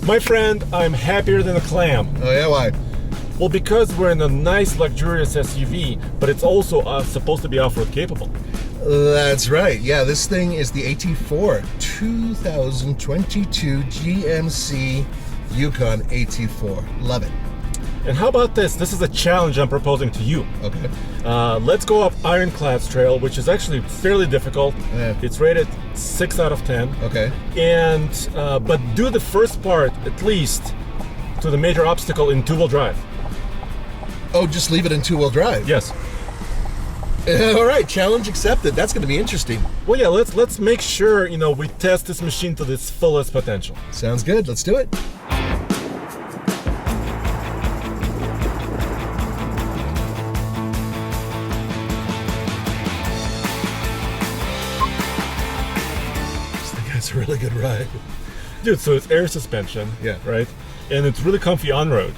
My friend, I'm happier than a clam. Oh yeah, why? Well, because we're in a nice luxurious SUV, but it's also supposed to be off-road capable. That's right. Yeah, this thing is the AT4 2022 GMC Yukon AT4. Love it. And how about this? This is a challenge I'm proposing to you. Okay. Let's go up Ironclad's trail, which is actually fairly difficult. Yeah. It's rated 6 out of 10. Okay. And but do the first part at least to the major obstacle in two-wheel drive. Oh, just leave it in two-wheel drive? Yes. All right, challenge accepted. That's going to be interesting. Well, yeah, let's make sure, we test this machine to its fullest potential. Sounds good. Let's do it. It's a really good ride. Dude, so it's air suspension, yeah, right? And it's really comfy on-road.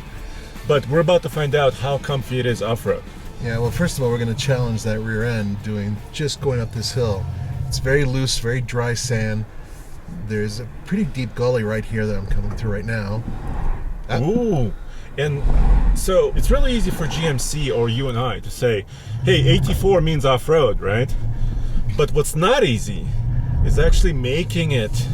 But we're about to find out how comfy it is off-road. Yeah, well, first of all, we're going to challenge that rear end just going up this hill. It's very loose, very dry sand. There's a pretty deep gully right here that I'm coming through right now. Ooh. And so it's really easy for GMC or you and I to say, hey, AT4 means off-road, right? But what's not easy is actually making it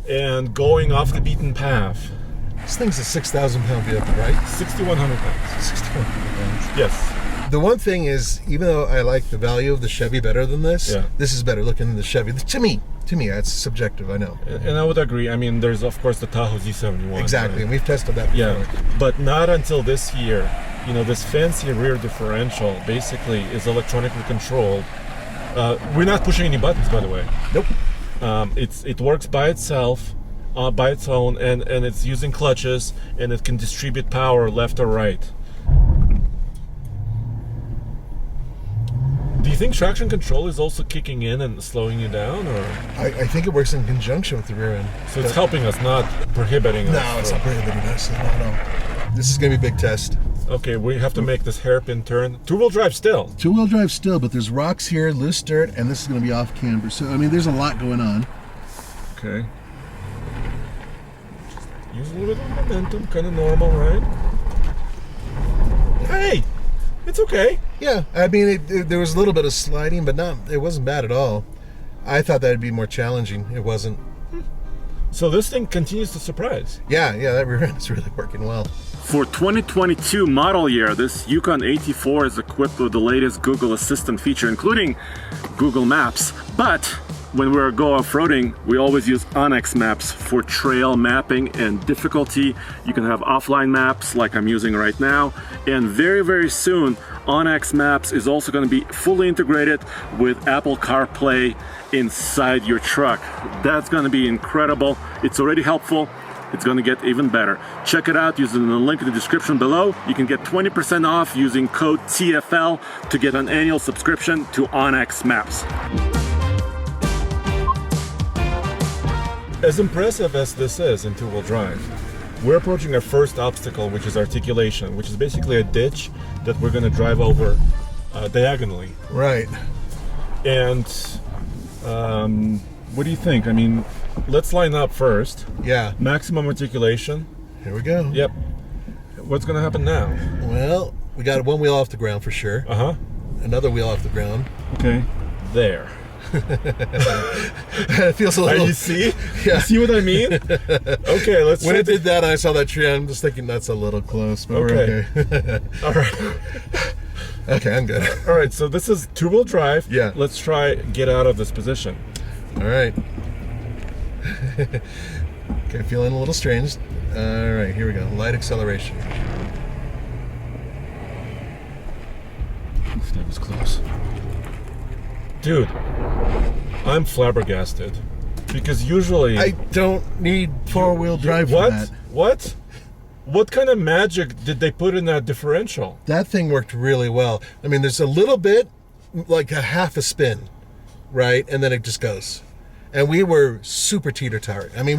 and going off the beaten path. This thing's a 6,000 pound vehicle, right? 6,100 pounds. 6,100 pounds. Yes. The one thing is, even though I like the value of the Chevy better than this, yeah, this is better looking than the Chevy. To me, that's subjective, I know. And I would agree. I mean, there's of course the Tahoe Z71. Exactly, right? and we've tested that before. Yeah, but not until this year. This fancy rear differential basically is electronically controlled. We're not pushing any buttons, by the way. Nope. It works by itself, by its own, and it's using clutches, and it can distribute power left or right. Do you think traction control is also kicking in and slowing you down, or? I think it works in conjunction with the rear end. So it's helping us, not prohibiting us. No, it's not prohibiting us. No. This is going to be a big test. Okay, we have to make this hairpin turn. Two-wheel drive still. Two-wheel drive still, but there's rocks here, loose dirt, and this is going to be off camber. So, I mean, there's a lot going on. Okay. Just use a little bit of momentum, kind of normal, right? Hey! It's okay. Yeah, I mean, there was a little bit of sliding, but it wasn't bad at all. I thought that would be more challenging. It wasn't. So this thing continues to surprise. Yeah, that rear end is really working well. For 2022 model year, this Yukon AT4 is equipped with the latest Google Assistant feature, including Google Maps. But when we go off-roading, we always use Onyx Maps for trail mapping and difficulty. You can have offline maps like I'm using right now. And very, very soon, Onyx Maps is also going to be fully integrated with Apple CarPlay inside your truck. That's going to be incredible. It's already helpful. It's going to get even better. Check it out using the link in the description below. You can get 20% off using code TFL to get an annual subscription to Onyx Maps. As impressive as this is in two-wheel drive, we're approaching our first obstacle, which is articulation, which is basically a ditch that we're going to drive over diagonally. Right. And what do you think? I mean, let's line up first. Yeah. Maximum articulation. Here we go. Yep. What's going to happen now? Well, we got one wheel off the ground for sure. Uh-huh. Another wheel off the ground. Okay. There. It feels a little. You see? Yeah. You see what I mean? Okay, let's. When it did that, I saw that tree. I'm just thinking that's a little close, but okay. We're okay. All right. Okay, I'm good. All right. So this is two-wheel drive. Yeah. Let's try get out of this position. All right. Okay, feeling a little strange. All right, here we go. Light acceleration. That was close. Dude, I'm flabbergasted. Because usually... I don't need four-wheel drive for that. What? What kind of magic did they put in that differential? That thing worked really well. I mean, there's a little bit, like a half a spin, right? And then it just goes. And we were super teeter-totter. I mean,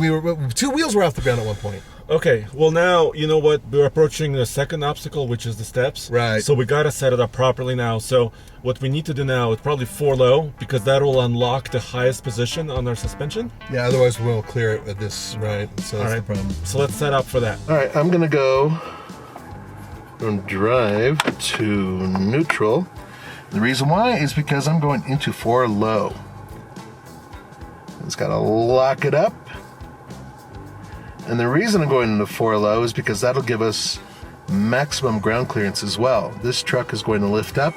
two wheels were off the ground at one point. Okay, well now, you know what, we're approaching the second obstacle, which is the steps. Right. So we gotta set it up properly now. So what we need to do now is probably 4 low, because that will unlock the highest position on our suspension. Yeah, otherwise we won't clear it with this, right? So that's the problem. So let's set up for that. All right, I'm gonna go from drive to neutral. The reason why is because I'm going into 4 low. It's gotta lock it up. And the reason I'm going into 4 low is because that'll give us maximum ground clearance as well. This truck is going to lift up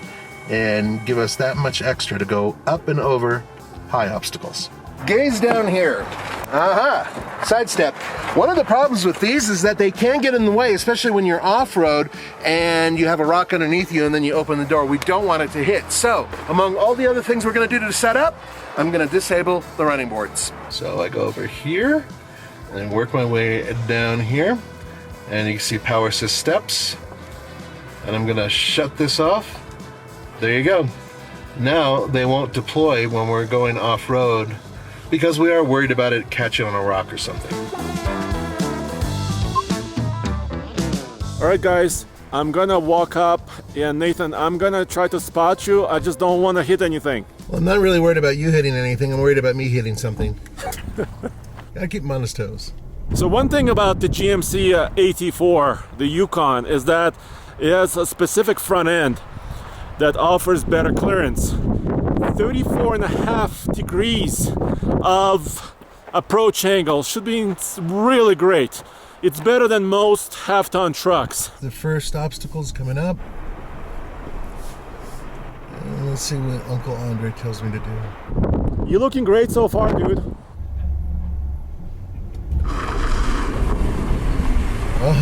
and give us that much extra to go up and over high obstacles. Gaze down here. Aha, sidestep. One of the problems with these is that they can get in the way, especially when you're off-road and you have a rock underneath you and then you open the door. We don't want it to hit. So, among all the other things we're gonna do to set up, I'm gonna disable the running boards. So I go over here and work my way down here, and you can see power assist steps, and I'm gonna shut this off. There you go. Now they won't deploy when we're going off-road because we are worried about it catching on a rock or something. All right, guys, I'm gonna walk up, and Nathan, I'm gonna try to spot you. I just don't want to hit anything. Well, I'm not really worried about you hitting anything. I'm worried about me hitting something. Gotta keep him on his toes. So one thing about the GMC AT4, the Yukon, is that it has a specific front end that offers better clearance. 34.5 degrees of approach angle should be really great. It's better than most half-ton trucks. The first obstacle's coming up. And let's see what Uncle Andre tells me to do. You're looking great so far, dude.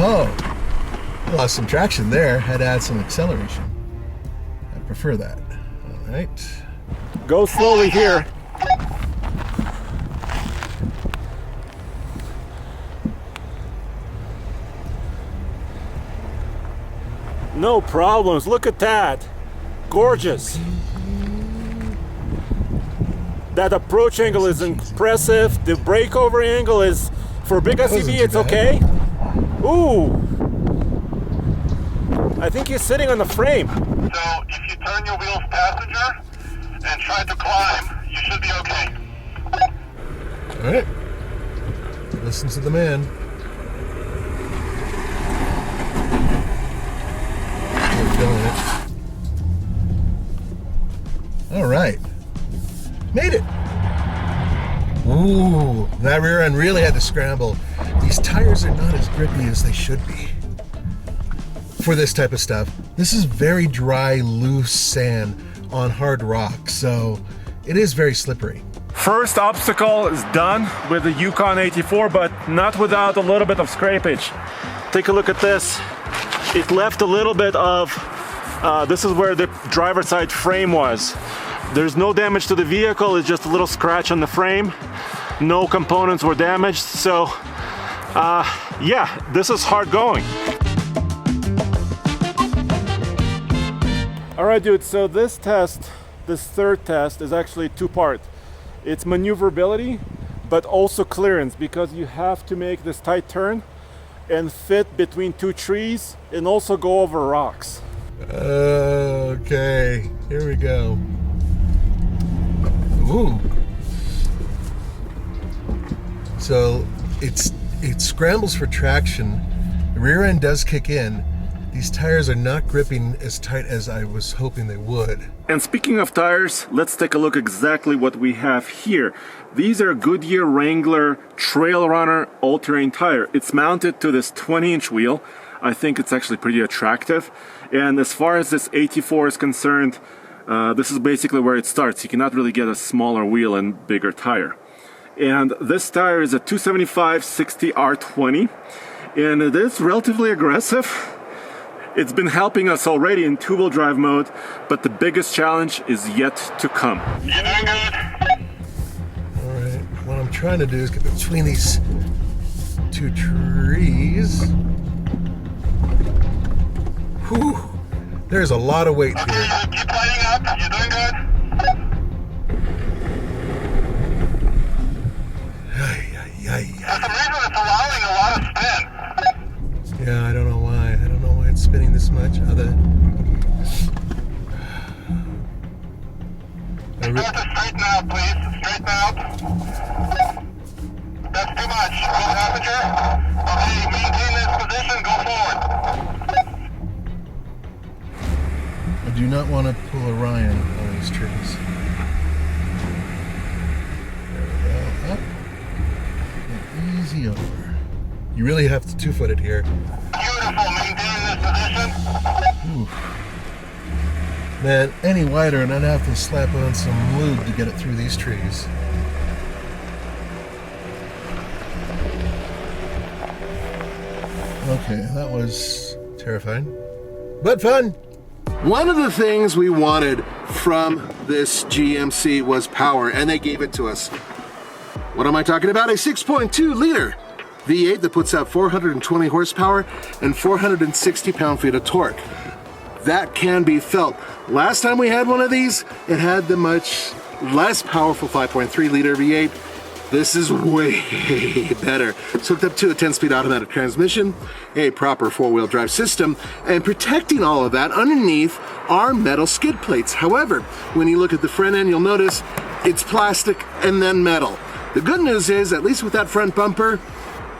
Oh, lost some traction there. Had to add some acceleration. I prefer that. All right. Go slowly here. No problems. Look at that. Gorgeous. That approach angle is impressive. The breakover angle is, for a big SUV, it's okay. Ooh. I think he's sitting on the frame. So if you turn your wheels passenger and try to climb, you should be okay. All right. Listen to the man. We're doing it. All right. Made it. Ooh, that rear end really had to scramble. These tires are not as grippy as they should be for this type of stuff. This is very dry, loose sand on hard rock, so it is very slippery. First obstacle is done with the Yukon AT4, but not without a little bit of scrapage. Take a look at this. It left a little bit of, this is where the driver's side frame was. There's no damage to the vehicle, it's just a little scratch on the frame. No components were damaged, so yeah, this is hard going. All right, dude, so this test, this third test is actually 2-part. It's maneuverability, but also clearance, because you have to make this tight turn and fit between 2 trees and also go over rocks. Okay, here we go. Ooh. So it scrambles for traction. The rear end does kick in. These tires are not gripping as tight as I was hoping they would. And speaking of tires, let's take a look exactly what we have here. These are Goodyear Wrangler Trail Runner all-terrain tire. It's mounted to this 20-inch wheel. I think it's actually pretty attractive. And as far as this AT4 is concerned, this is basically where it starts. You cannot really get a smaller wheel and bigger tire. And this tire is a 275/60 R20, and it is relatively aggressive. It's been helping us already in two-wheel drive mode, but the biggest challenge is yet to come. You're doing good. All right, what I'm trying to do is get between these 2 trees. Whew, there's a lot of weight Okay, here. keep lighting up. You're doing good. Ay, ay, ay, For some reason, it's allowing a lot of spin. Yeah, I don't know why. I don't know why it's spinning this much. Start to straighten out, please. Straighten out. That's too much. Go passenger. Okay, maintain this position. Go forward. I do not want to pull a Ryan on these trees. There we go. Up. And easy over. You really have to 2-foot it here. Beautiful. Maintain this position. Oof. Man, any wider and I'd have to slap on some lube to get it through these trees. Okay, that was terrifying, but fun. One of the things we wanted from this GMC was power, and they gave it to us. What am I talking about? A 6.2 liter V8 that puts out 420 horsepower and 460 pound-feet of torque. That can be felt. Last time we had one of these, it had the much less powerful 5.3 liter V8. This is way better. It's hooked up to a 10-speed automatic transmission, a proper 4-wheel drive system, and protecting all of that underneath are metal skid plates. However, when you look at the front end, you'll notice it's plastic and then metal. The good news is, at least with that front bumper,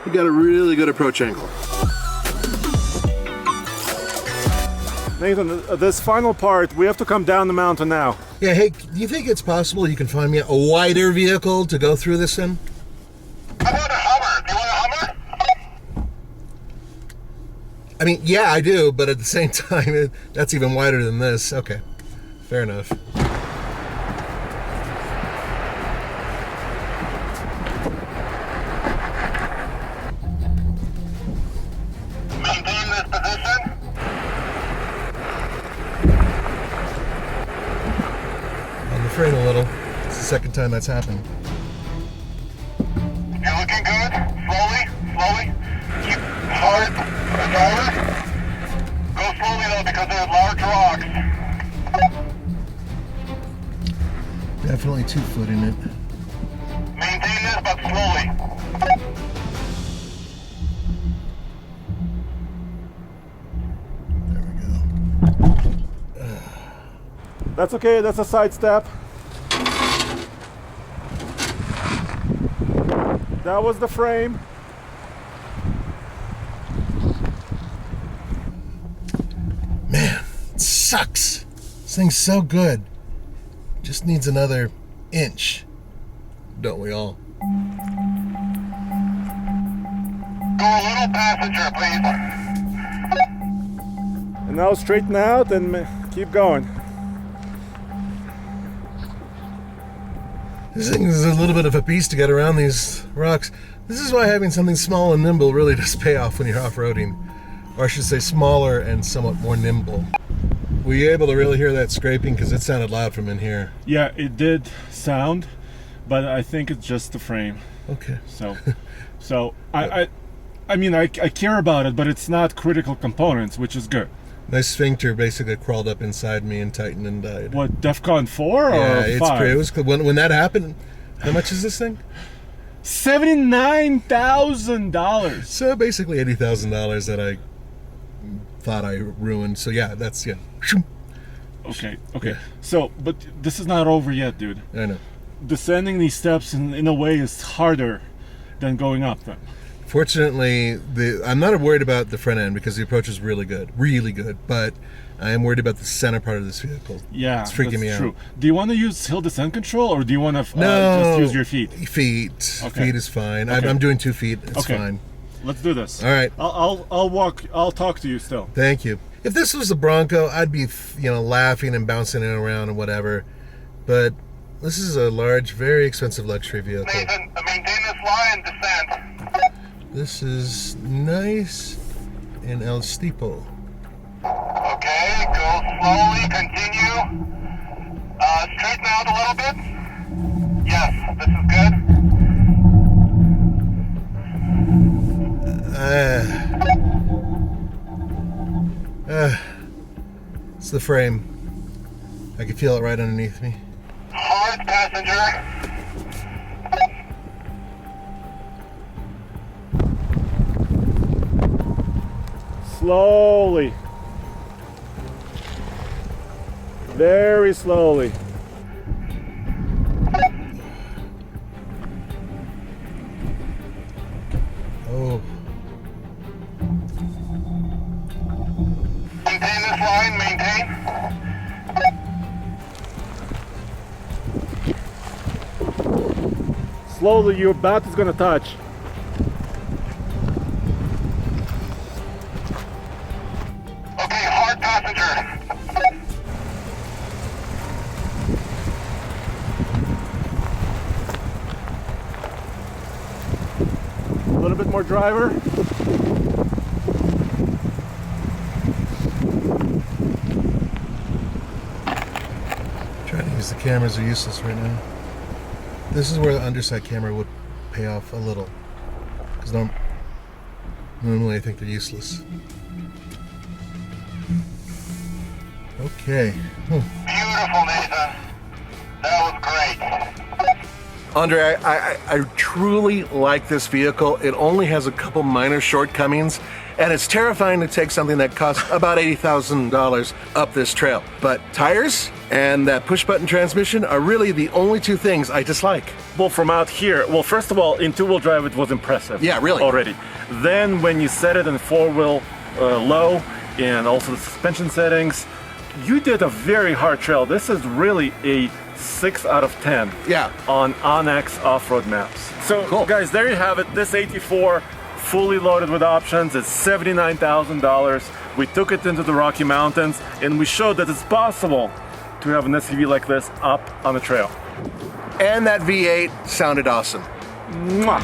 you got a really good approach angle. Nathan, this final part, we have to come down the mountain now. Yeah, hey, do you think it's possible you can find me a wider vehicle to go through this in? How about a Hummer? Do you want a Hummer? I mean, yeah, I do, but at the same time, that's even wider than this. Okay, fair enough. Maintain this position. I'm afraid a little. It's the second time that's happened. You're looking good. Slowly, slowly. Keep hard. The driver. Go slowly though because there's large rocks. Definitely 2-foot in it. Maintain this but slowly. There we go. That's okay, that's a side step. That was the frame. Man, it sucks. This thing's so good. Just needs another inch. Don't we all? Go a little passenger, please. And now straighten out and keep going. This thing is a little bit of a beast to get around these rocks. This is why having something small and nimble really does pay off when you're off-roading. Or I should say smaller and somewhat more nimble. Were you able to really hear that scraping? Because it sounded loud from in here. Yeah, it did sound, but I think it's just the frame. Okay. So I mean, I care about it, but it's not critical components, which is good. My sphincter basically crawled up inside me and tightened and died. What, DEFCON 4 or 5? Yeah, it's crazy. It was cool. When that happened, how much is this thing? $79,000. So basically $80,000 that I thought I ruined. So yeah, that's, yeah. Okay. Yeah. So, but this is not over yet, dude. I know. Descending these steps in a way is harder than going up them. Fortunately, I'm not worried about the front end because the approach is really good, but I am worried about the center part of this vehicle. Yeah, it's freaking me true. out. Do you want to use hill descent control, or do you want to No, just use your feet? Feet. Okay. Feet is fine. Okay. I'm doing 2 feet. It's Okay. fine. Let's do this. All right. I'll walk. I'll talk to you still. Thank you. If this was a Bronco, I'd be, laughing and bouncing it around and whatever. But this is a large, very expensive luxury vehicle. Nathan, maintain this line, descent. This is nice in El Steeple. Okay, go slowly, continue. Straighten out a little bit. Yes, this is good. It's the frame. I can feel it right underneath me. Hard passenger. Slowly. Very slowly. Oh. Maintain this line, maintain. Slowly, your butt is gonna touch. Okay, hard passenger. A little bit more driver. Trying to use the cameras are useless right now. This is where the underside camera would pay off a little. Because normally I think they're useless. Okay. Beautiful, Nathan. That was great. Andre, I truly like this vehicle. It only has a couple minor shortcomings, and it's terrifying to take something that costs about $80,000 up this trail. But tires and that push-button transmission are really the only two things I dislike. Well, from out here, well, first of all, in two-wheel drive, it was impressive. Yeah, really. Already. Then when you set it in four-wheel low, and also the suspension settings, you did a very hard trail. This is really a 6 out of 10 on Onyx off-road maps. So Cool. guys, there you have it. This 84 fully loaded with options is $79,000. We took it into the Rocky Mountains and we showed that it's possible to have an SUV like this up on the trail. And that V8 sounded awesome. Mwah.